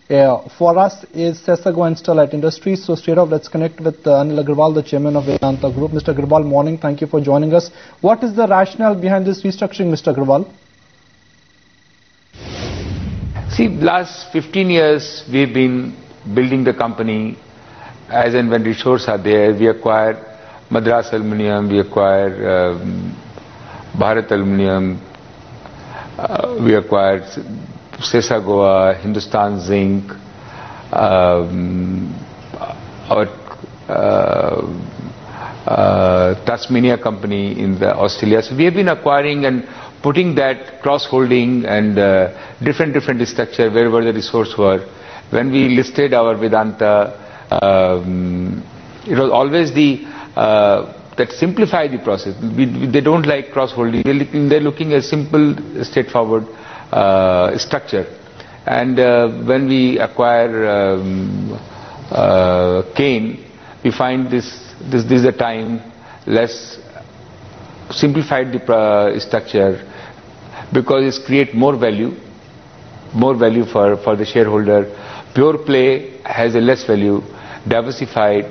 for us is Sesagua and Sterlite Industries. So straight off, let's connect with Anil Agarwal, the chairman of Vedanta Group. Mr. Agarwal, morning. Thank you for joining us. What is the rationale behind this restructuring, Mr. Agarwal? See, last 15 years we've been building the company as and when resources are there. We acquired Madras Aluminium, we acquired Bharat Aluminium, we acquired Sesagua, Hindustan Zinc, our Tasmania company in Australia. So we have been acquiring and putting that cross-holding and different structure wherever the resource were. When we listed our Vedanta, it was always that simplify the process. They don't like cross-holding. They're looking at simple, straightforward structure. And when we acquire Kane, we find this is a time less simplified the structure, because it creates more value for the shareholder. Pure play has a less value. Diversified,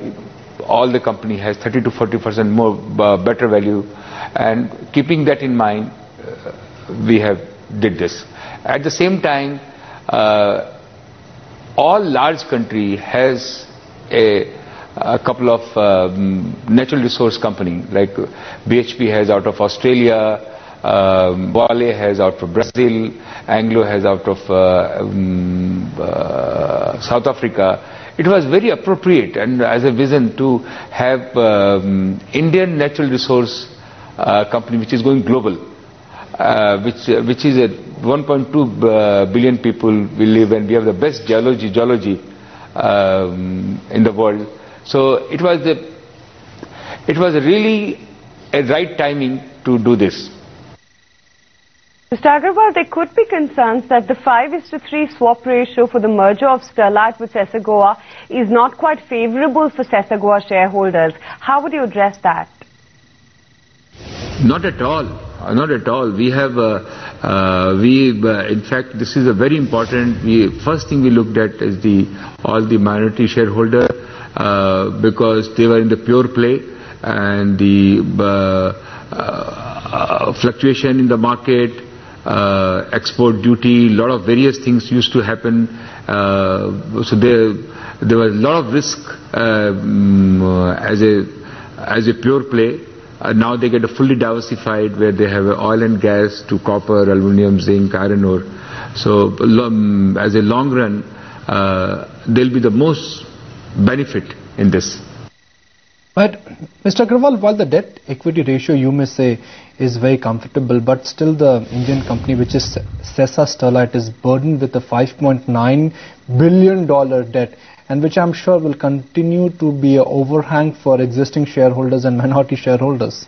all the company has 30 to 40% more better value, and keeping that in mind, we have did this. At the same time, all large country has a couple of natural resource company, like BHP has out of Australia, Vale has out of Brazil, Anglo has out of South Africa. It was very appropriate and as a vision to have Indian natural resource company which is going global, which is a 1.2 billion people we live, and we have the best geology in the world. So it was really a right timing to do this. Mr. Agarwal, there could be concerns that the 5:3 swap ratio for the merger of Sterlite with Sesagua is not quite favorable for Sesagua shareholders. How would you address that? Not at all. Not at all. We have, in fact, this is a very important. First thing we looked at is all the minority shareholder, because they were in the pure play, and the fluctuation in the market, export duty, lot of various things used to happen. So there was a lot of risk as a pure play. Now they get a fully diversified, where they have oil and gas to copper, aluminium, zinc, iron ore. So as a long run, they'll be the most benefit in this. But Mr. Agarwal, while the debt equity ratio, you may say, is very comfortable, but still the Indian company, which is Sesa Sterlite, is burdened with a $5.9 billion debt, and which I'm sure will continue to be an overhang for existing shareholders and minority shareholders.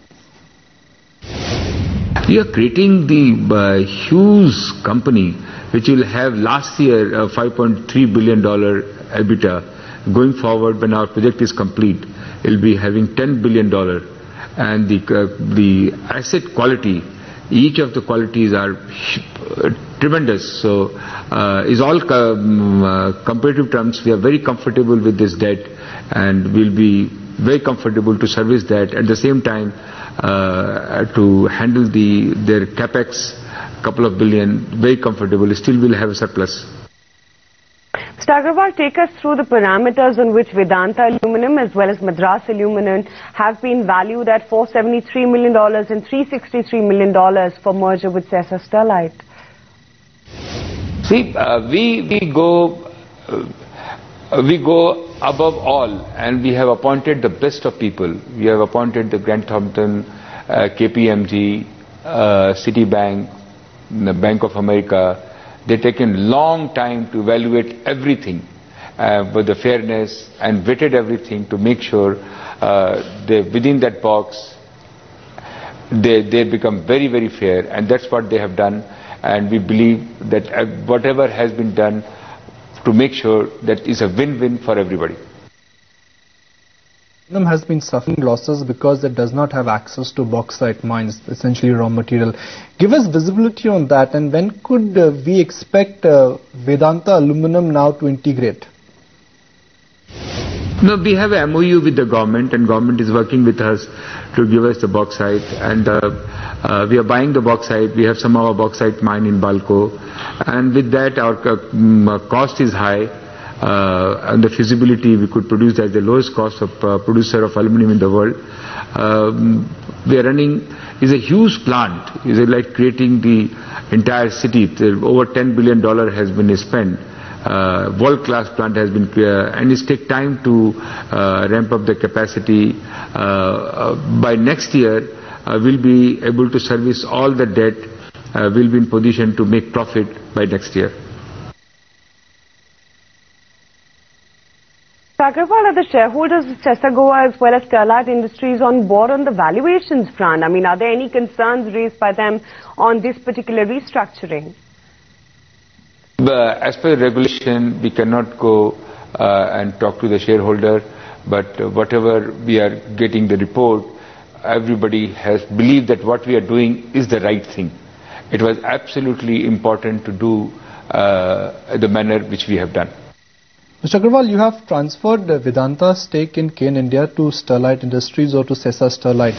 We are creating the huge company which will have last year a $5.3 billion EBITDA. Going forward, when our project is complete, it will be having $10 billion. And the asset quality, each of the qualities are tremendous. So, is all comparative terms, we are very comfortable with this debt, and we'll be very comfortable to service that. At the same time, to handle their capex, couple of billion, very comfortable. Still, we'll have a surplus. Mr. Agarwal, take us through the parameters on which Vedanta Aluminium as well as Madras Aluminium have been valued at $473 million and $363 million for merger with Sesa Sterlite. See, we go above all, and we have appointed the best of people. We have appointed the Grant Thornton, KPMG, Citibank, the Bank of America. They've taken long time to evaluate everything with the fairness, and vetted everything to make sure within that box they become very, very fair, and that's what they have done. And we believe that whatever has been done to make sure that is a win-win for everybody. Aluminum has been suffering losses because it does not have access to bauxite mines, essentially raw material. Give us visibility on that, and when could we expect Vedanta Aluminum now to integrate? No, we have a MOU with the government, and government is working with us to give us the bauxite, and we are buying the bauxite. We have some of our bauxite mine in Balco, and with that our cost is high, and the feasibility we could produce as the lowest cost of producer of aluminum in the world. We are running is a huge plant. It's like creating the entire city. Over $10 billion has been spent. World-class plant has been and it takes time to ramp up the capacity. By next year, we'll be able to service all the debt. We'll be in position to make profit by next year. Agrawal, are the shareholders of Sesa Goa as well as Sterlite Industries on board on the valuations front? I mean, are there any concerns raised by them on this particular restructuring? As per the regulation, we cannot go and talk to the shareholder, but whatever we are getting the report, everybody has believed that what we are doing is the right thing. It was absolutely important to do the manner which we have done. Mr. Agrawal, you have transferred Vedanta's stake in Cain India to Sterlite Industries or to Sesa Sterlite.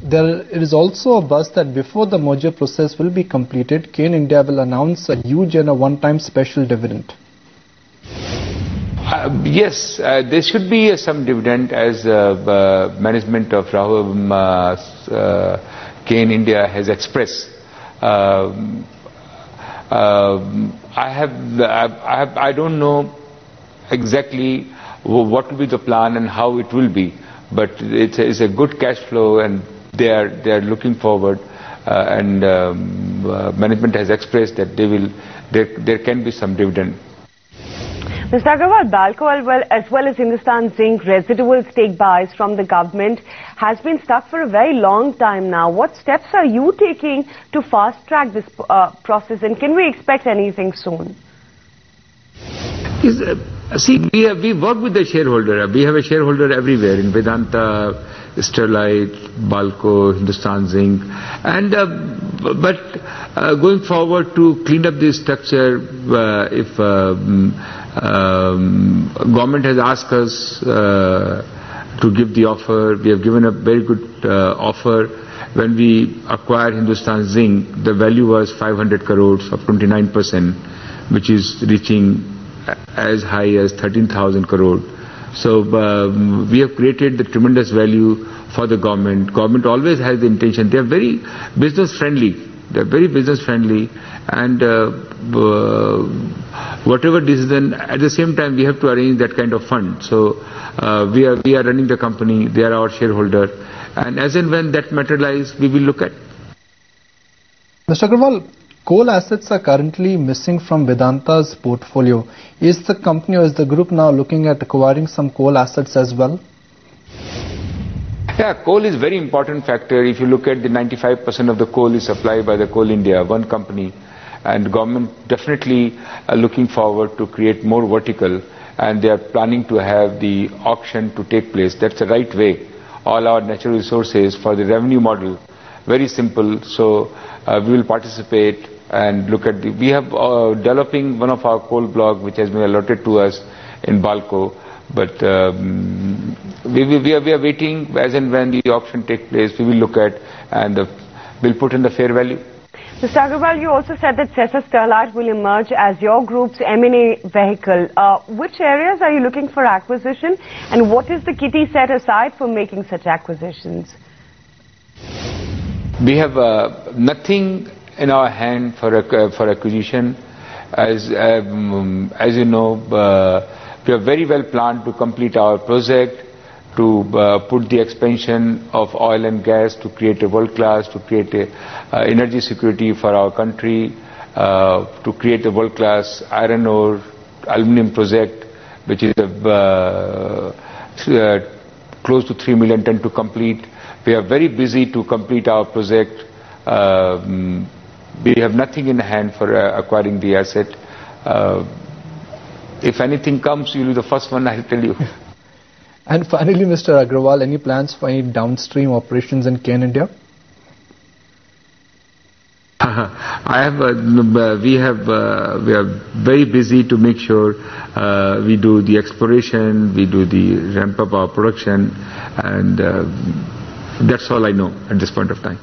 There is also a buzz that before the merger process will be completed, Cain India will announce a huge and a one-time special dividend. Yes, there should be some dividend as management of Cain India has expressed. I don't know exactly what will be the plan and how it will be, but it's a good cash flow, and they are looking forward, and management has expressed that there can be some dividend. Mr. Agrawal, Balco as well as Hindustan Zinc residual stake buys from the government has been stuck for a very long time now. What steps are you taking to fast track this process, and can we expect anything soon? See, we work with the shareholder. We have a shareholder everywhere in Vedanta, Sterlite, Balco, Hindustan Zinc, and but going forward to clean up this structure, if government has asked us to give the offer, we have given a very good offer. When we acquired Hindustan Zinc, the value was 500 crores of 29%, which is reaching as high as 13,000 crore. So we have created the tremendous value for the government. Government always has the intention. They are very business friendly. They are very business friendly, and whatever decision, at the same time we have to arrange that kind of fund. So we are running the company. They are our shareholder, and as and when that materializes, we will look at. Mr. Agrawal, coal assets are currently missing from Vedanta's portfolio. Is the company or is the group now looking at acquiring some coal assets as well? Yeah, coal is a very important factor. If you look at the 95% of the coal is supplied by the Coal India, one company, and government definitely are looking forward to create more vertical, and they are planning to have the auction to take place. That's the right way. All our natural resources for the revenue model, very simple. So we will participate and look at we have developing one of our coal block which has been allotted to us in Balco, but we are waiting as and when the auction takes place. We will look at and we'll put in the fair value. Mr. Agrawal, you also said that Sesa Sterlite will emerge as your group's M&A vehicle. Which areas are you looking for acquisition, and what is the kitty set aside for making such acquisitions? We have nothing in our hand for acquisition. As you know, we are very well planned to complete our project, to put the expansion of oil and gas, to create a world class, to create a energy security for our country, to create a world class iron ore aluminum project, which is close to 3 million ton to complete. We are very busy to complete our project. We have nothing in hand for acquiring the asset. If anything comes, you'll be the first one, I'll tell you. And finally, Mr. Agrawal, any plans for any downstream operations in Cairn India? We are very busy to make sure we do the exploration, we do the ramp up our production, and that's all I know at this point of time.